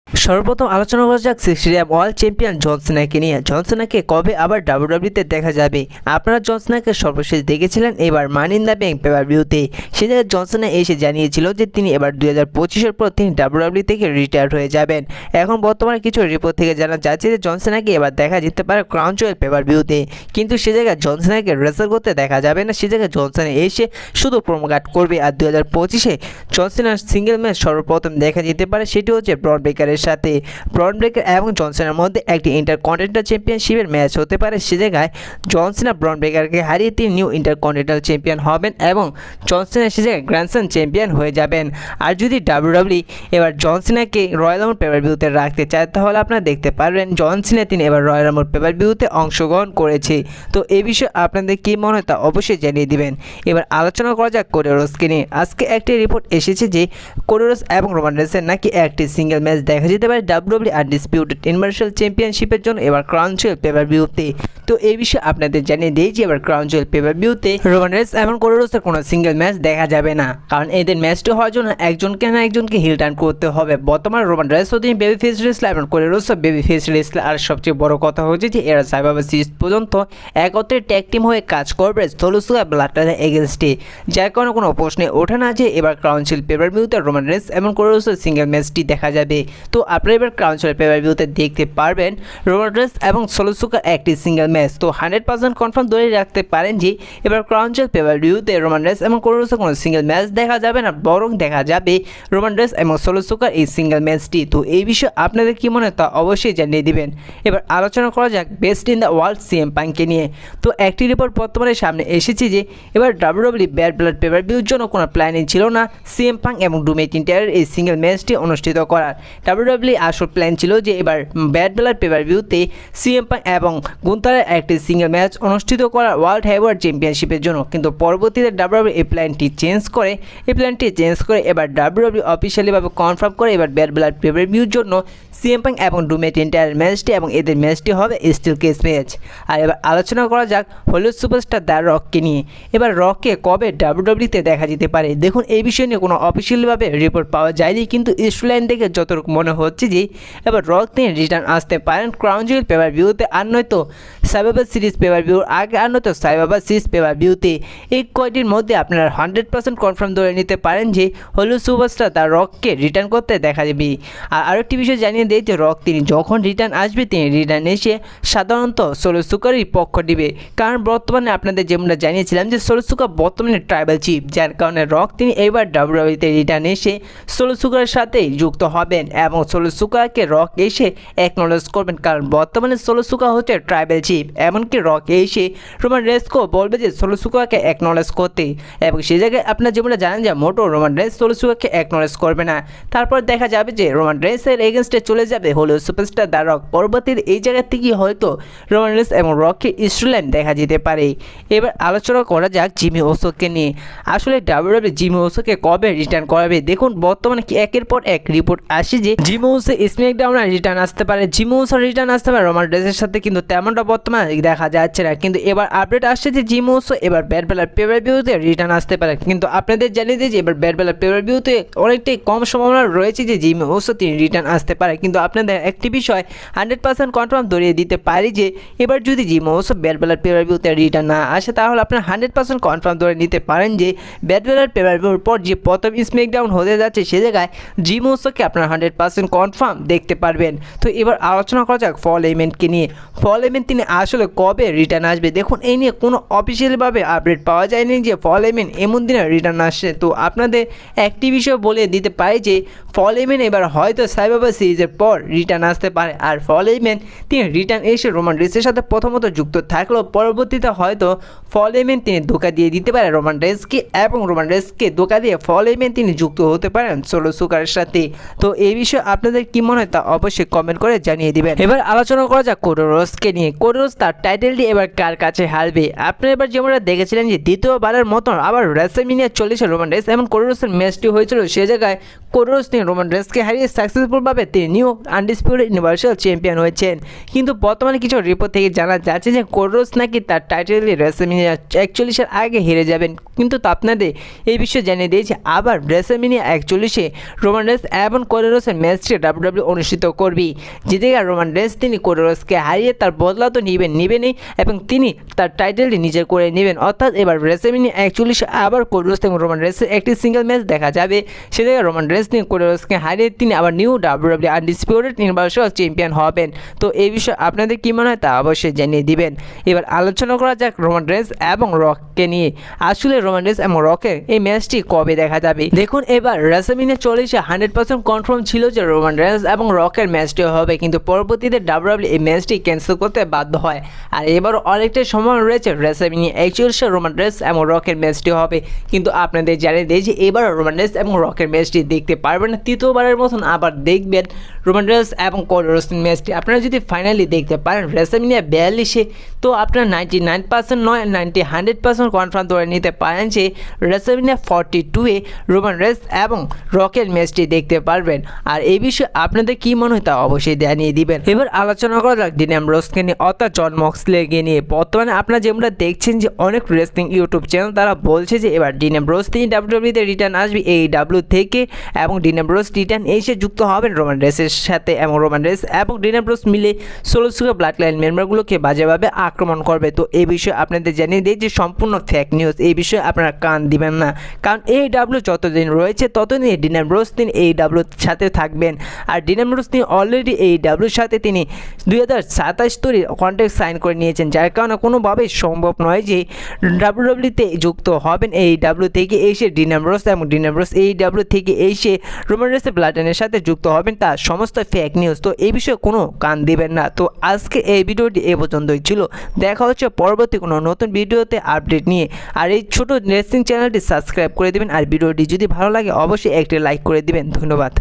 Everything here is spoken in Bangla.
সর্বপ্রথম আলোচনা করা যাক 60 ওয়ার্ল্ড চ্যাম্পিয়ন জন সিনাকে নিয়ে। জন সিনাকে কবে আবার ডাব্লিউডাব্লিউতে দেখা যাবে? আপনারা জন সিনাকে সর্বশেষ দেখেছিলেন এবার মানি ইন দ্য ব্যাংক পেপার ভিউতে। সে জায়গায় জন সিনা এসে জানিয়েছিল যে তিনি এবার 2025-এর পর তিনি ডাব্লিউডাব্লিউ থেকে রিটায়ার হয়ে যাবেন। এখন বর্তমানে কিছু রিপোর্ট থেকে জানা যাচ্ছে যে জন সিনাকে এবার দেখা যেতে পারে ক্রাউন জুয়েল পেপার ভিউতে, কিন্তু সে জায়গায় জন সিনাকে রেসল করতে দেখা যাবে না। সে জায়গায় জন সিনা এসে শুধু প্রোমোকাট করবে। আর 2025-এ জন সিনার সিঙ্গেল ম্যাচ সর্বপ্রথম দেখা যেতে পারে, সেটি হচ্ছে ব্রন ব্রেকারের সাথে। ব্রন ব্রেকার এবং জন সিনার মধ্যে একটি ইন্টারকন্টিনেন্টাল চ্যাম্পিয়নশিপের ম্যাচ হতে পারে। সে জায়গায় জন সিনা ব্রন ব্রেকারকে হারিয়ে তিনি নিউ ইন্টারকন্টিনেন্টাল চ্যাম্পিয়ন হবেন এবং জন সিনা সে জায়গায় গ্র্যান্ডসন চ্যাম্পিয়ন হয়ে যাবেন। আর যদি ডাব্লিউডাব্লিউ এবার জন সিনাকে রয়্যাল রাম্বল পেপার ভিউতে রাখতে চায়, তাহলে আপনারা দেখতে পারবেন জন সিনা তিনি এবার রয়্যাল রাম্বল পেপার ভিউতে অংশগ্রহণ করেছে। তো এই বিষয়ে আপনাদের কী মনে হয় তা অবশ্যই জানিয়ে দিবেন। এবার আলোচনা করা যাক কোডি রোডসকে নিয়ে। আজকে একটি রিপোর্ট এসেছে যে কোডি রোডস এবং রোমান রেন্সের নাকি একটি সিঙ্গেল ম্যাচ দেখা যেতে পারে ডাব্লিউডাব্লিউ আনডিসপিউটেড ইউনিভার্সাল চ্যাম্পিয়নশিপের জন্য এবার ক্রাউন জুয়েল পেপার ভিউতে। তো এই বিষয়ে আপনাদের জানিয়ে দিই যে এবার ক্রাউন জুয়েল পেপার ভিউতে রোমান রেন্স এবং কোডি রোডসের কোনো সিঙ্গেল ম্যাচ দেখা যাবে না, কারণ এদের ম্যাচটি হওয়ার জন্য একজনকে না একজনকে হিল টার্ন করতে হবে। বর্তমানে রোমান রেন্সও তিনি বেবি ফেস রেসলার এবং কোডি রোডসও বেবি ফেস রেসলার। আর সবচেয়ে বড় কথা হচ্ছে যে এরা সাইবাবার সিরিজ পর্যন্ত একত্রে ট্যাগ টিম হয়ে কাজ করবে সোলোসুকা ব্লাড লাইনের এগেনস্টে, যার কারণে কোনো প্রশ্নে ওঠে না যে এবার ক্রাউন জুয়েল পেপার ভিউতে রোমান রেন্স এবং কোডি রোডসের সিঙ্গেল ম্যাচটি দেখা যাবে। তো আপনারা এবার ক্রাউন জুয়েল পেপার ভিউতে দেখতে পারবেন রোমান রেন্স এবং সোলোসুকার একটি সিঙ্গেল ম্যাচ। তো 100% কনফার্ম ধরে রাখতে পারেন যে এবার ক্রাউন জুয়েল পেপার ভিউতে রোমান রেন্স এবং কোডি রোডসের কোনো সিঙ্গেল ম্যাচ দেখা যাবে না, বরং দেখা যাবে রোমান রেন্স এবং সোলোসুকার এই সিঙ্গেল ম্যাচটি। তো এই বিষয়ে আপনাদের কী মনে হয় তা অবশ্যই জানিয়ে দিবেন। এবার আলোচনা করা যাক best in the world CM পাঙ্ককে নিয়ে। তো একটি রিপোর্ট বর্তমানে সামনে এসেছে যে এবার ডাব্লিউডাব্লিউ ব্যাড ব্লাড পেপার ভিউর জন্য কোনো প্ল্যানিং ছিল না সিএম পাঙ্ক এবং ড্রু ম্যাকইন্টায়ারের এই সিঙ্গেল ম্যাচটি অনুষ্ঠিত করার। ডাব্লিউডাব্লিউ আসল প্ল্যান ছিল যে এবার ব্যাড ব্লাড পেপার ভিউতে সিএম পাঙ্ক এবং গুন্থারের একটি সিঙ্গেল ম্যাচ অনুষ্ঠিত করার ওয়ার্ল্ড হেভিওয়েট চ্যাম্পিয়নশিপের জন্য, কিন্তু পরবর্তীতে ডাব্লিউডাব্লিউ এই প্ল্যানটি চেঞ্জ করে এবার ডাব্লিউডাব্লিউ অফিসিয়ালিভাবে কনফার্ম করে এবার ব্যাড ব্লাড পেপার ভিউর জন্য সিএম পাঙ্ক এবং ড্রু ম্যাকইন্টায়ারের ম্যাচটি এবং এদের ম্যাচটি হবে স্টিল কেস ম্যাচ। আর এবার আলোচনা করা যাক হলিউড সুপারস্টার দ্য রককে নিয়ে। এবার রককে কবে ডাব্লিউডাব্লিউতে দেখা যেতে পারে? দেখুন, এই বিষয় নিয়ে কোনো অফিসিয়ালভাবে রিপোর্ট পাওয়া যায়নি, কিন্তু স্টোরিলাইন দেখে যতটুকু মনে হচ্ছে যে এবার রক তিনি রিটার্ন আসতে পারেন ক্রাউন জুয়েল পেপার ভিউতে, আর নয়তো সাইবাবার সিরিজ পেপার ভিউর আগে, আর নয়তো সাইবাবার সিরিজ পেপার ভিউতে। এই কয়টির মধ্যে আপনারা 100% কনফার্ম ধরে নিতে পারেন যে হলিউড সুপারস্টার দ্য রককে রিটার্ন করতে দেখা যাবে। আর আরেকটি বিষয় জানিয়ে দেয় যে রক তিনি যখন রিটার্ন আসবে তিনি রিটার্ন এসে সাধারণত সোলোসুকারই পক্ষ নেবে, কারণ বর্তমানে আপনাদের যেমনটা জানিয়েছিলাম যে সোলোসুকা বর্তমানে ট্রাইবাল চিফ, যার কারণে রক তিনি এবার ডাব্লিউডাব্লিউতে রিটার্ন এসে সোলোসুকারের সাথেই যুক্ত হবেন এবং সোলোসুকাকে রক এসে অ্যাকনোলেজ করবেন, কারণ বর্তমানে সোলোসুকা হচ্ছে ট্রাইবাল চিফ। এমনকি রক এসে রোমান রেন্সকেও বলবে যে সোলোসুকাকে অ্যাকনোলেজ করতে, এবং সেই জায়গায় আপনারা যেমনটা জানেন যে মোটো রোমান রেন্স সোলোসুকাকে অ্যাকনোলেজ করবে না। তারপর দেখা যাবে যে রোমান রেন্সের এগেনস্টে চলে যাবে হলিউড সুপারস্টার দ্য রক। পরবর্তীতে এই জায়গা থেকে হয়তো রোমান রেন্স এবং রকের স্টোরিলাইন দেখা যেতে পারে। এবার আলোচনা করা যাক জিমি ওসোকে নিয়ে। আসলে ডাব্লিউডাব্লিউ জিমি ওসোকে কবে রিটার্ন করাবে? দেখুন, বর্তমানে কি একের পর এক রিপোর্ট আসে যে জিমি ওসো স্ম্যাকডাউনে রিটার্ন আসতে পারে, জিমি ওসো রিটার্ন আসতে পারে রোমান রেন্সের সাথে, কিন্তু তেমনটা বর্তমানে দেখা যাচ্ছে না। কিন্তু এবার আপডেট আসছে যে জিমি ওসো এবার ব্যাড ব্লাড পেপার ভিউতে রিটার্ন আসতে পারে, কিন্তু আপনাদের জানিয়ে দিই যে এবার ব্যাড ব্লাড পেপার ভিউতে অনেকটাই কম সম্ভাবনা রয়েছে যে জিমি ওসো তিনি রিটার্ন আসতে পারে। কিন্তু আপনাদের একটি বিষয় 100% কনফার্ম ধরিয়ে দিতে পারি যে এবার যদি জিমি ওসো ব্যাড ব্লাড পেপার ভিউতে রিটার্ন না আসে, তাহলে আপনারা 100% কনফার্ম ধরে নিতে পারেন যে ব্যাড ব্লাড পেপার ভিউর পর যে প্রথম স্ম্যাকডাউন হতে যাচ্ছে সে জায়গায় জিমি ওসোকে আপনারা 100% কনফার্ম দেখতে পারবেন। তো এবার আলোচনা করা যাক পল হেইম্যানকে নিয়ে। পল হেইম্যান তিনি আসলে কবে রিটার্ন আসবে? দেখুন, এই নিয়ে কোনো অফিসিয়ালভাবে আপডেট পাওয়া যায়নি যে পল হেইম্যান এমন দিনে রিটার্ন আসছে। তো আপনাদের একটি বিষয় বলে দিতে পারি যে পল হেইম্যান এবার হয়তো সাইবাবার সিরিজের পর রিটার্ন আসতে পারে, আর পল হেইম্যান তিনি রিটার্ন এসে রোমান রেন্সের সাথে প্রথমত যুক্ত থাকলেও পরবর্তীতে হয়তো পল হেইম্যান তিনি ধোঁকা দিয়ে দিতে পারে রোমান রেন্সকে, এবং রোমান রেন্সকে ধোঁকা দিয়ে পল হেইম্যান তিনি যুক্ত হতে পারেন সোলোসুকারের সাথে। তো এই বিষয়ে আপনাদের কি মনে হয় তা অবশ্যই কমেন্ট করে জানিয়ে দিবেন। এবার আলোচনা করা যাক কোডি রোডসকে নিয়ে। কোডি রোডস তার টাইটেলটি এবার কার কাছে হারবে? আপনারা এবার যেমনটা দেখেছিলেন যে দ্বিতীয়বারের মতন আবার রেসলম্যানিয়া 40 রোমান রেন্স এবং কোডি রোডসের ম্যাচটি হয়েছিল, সে জায়গায় কোডি রোডস তিনি রোমান রেন্সকে হারিয়ে সাকসেসফুলভাবে তিনি নিউ তিনিও আনডিসপিউটেড ইউনিভার্সাল চ্যাম্পিয়ন হয়েছেন। কিন্তু বর্তমানে কিছু রিপোর্ট থেকে জানা যাচ্ছে যে কোডরোস নাকি তার টাইটেল রেসলম্যানিয়া 41-এর আগে হেরে যাবেন। কিন্তু আপনাদের এই বিষয়ে জানিয়ে দিয়েছে আবার রেসলম্যানিয়া 41-এ রোমান রেন্স এবং কোডরোসের ম্যাচটি ডাব্লিউডাব্লিউ অনুষ্ঠিত করবে, যেদিকে রোমান রেন্স তিনি কোডরোসকে হারিয়ে তার বদলা তো নেবেনই এবং তিনি তার টাইটেলটি নিজের করে নেবেন। অর্থাৎ এবার রেসলম্যানিয়া 41-এ আবার কোডরোস এবং রোমান রেন্সের একটি সিঙ্গেল ম্যাচ দেখা যাবে। সেদিকে রোমান রেন্স তিনি কোডরোসকে হারিয়ে তিনি আবার new WWE undisputed universal champion হবেন। তো এই বিষয়ে আপনাদের কী মনে হয় তা অবশ্যই জানিয়ে দিবেন। এবার আলোচনা করা যাক রোমান রেন্স এবং রককে নিয়ে। আসলে রোমান রেন্স এবং রকের এই ম্যাচটি কবে দেখা যাবে? দেখুন, এবার রেসলম্যানিয়া 40-এ 100% কনফার্ম ছিল যে রোমান রেন্স এবং রকের ম্যাচটি হবে, কিন্তু পরবর্তীতে ডাব্লিউডাব্লিউ এই ম্যাচটি ক্যান্সেল করতে বাধ্য হয়। আর এবারও অনেকটাই সময় রয়েছে রেসলম্যানিয়া 41-এ রোমান রেন্স এবং রকের ম্যাচটি হবে, কিন্তু আপনাদের জানিয়ে দিই যে এবার রোমান রেন্স এবং রকের ম্যাচটি দেখতে পারবেন না। তৃতীয়বারের মতন আবার দেখবেন রোমান রেন্স এবং কোডরোসের ম্যাচটি। আপনারা যদি ফাইনালি দেখতে পারেন রেসলম্যানিয়া 42-এ, তো আপনারা 99% নয় 100% কনফার্ম ধরে নিতে পারেন যে রেসলম্যানিয়া 42-এ রোমান রেন্স এবং রকের ম্যাচটি দেখতে পারবেন। আর এই বিষয়ে আপনাদের কী মনে হয় তা অবশ্যই জানিয়ে দিবেন। এবার আলোচনা করা যাক ডিন অ্যামব্রোসকে নিয়ে অর্থাৎ জন মক্সলেকে নিয়ে। বর্তমানে আপনারা যেমনটা দেখছেন যে অনেক রেসলিং ইউটিউব চ্যানেল তারা বলছে যে এবার ডিন অ্যামব্রোস তিনি ডাব্লিউডাব্লিউতে রিটার্ন আসবে AEW থেকে এবং ডিন অ্যামব্রোস রিটার্ন এসে যুক্ত হবেন রোমান রেন্সের সাথে এবং রোমান রেন্স এবং ডিন অ্যামব্রোস মিলে সোলো সুগার ব্লাড লাইন মেম্বারগুলোকে বাজেভাবে আক্রমণ করবে। তো এই বিষয়ে আপনাদের জানিয়ে দিই যে সম্পূর্ণ ফেক নিউজ, এই বিষয়ে আপনারা কান দিবেন না, কারণ AEW যতদিন রয়েছে ততদিন ডিন অ্যামব্রোস তিনি AEWর সাথে থাকবেন। আর ডিন অ্যামব্রোস তিনি অলরেডি AEWর সাথে তিনি 2027 তৈরি কন্ট্রাক্ট সাইন করে নিয়েছেন, যার কারণে কোনোভাবেই সম্ভব নয় যে ডাব্লিউডাব্লিউতে যুক্ত হবেন AEW থেকে এসে ডিন অ্যামব্রোস এবং ডিন অ্যামব্রোস AEW থেকে এসে রোমান রেন্সের ব্লাড লাইনের সাথে যুক্ত হবেন, তা সমস্ত ফেক নিউজ। তো এই বিষয়ে কোনো কান দিবেন না। তো আজকে এই ভিডিওটি এ পর্যন্তই ছিল। দেখা হচ্ছে পরবর্তী কোনো নতুন ভিডিওতে আপডেট নিয়ে। আর এই ছোট রেসলিং চ্যানেলটি সাবস্ক্রাইব করে দিবেন। আর ভিডিওটি যদি ভালো লাগে অবশ্যই একটি লাইক করে দিবেন। ধন্যবাদ।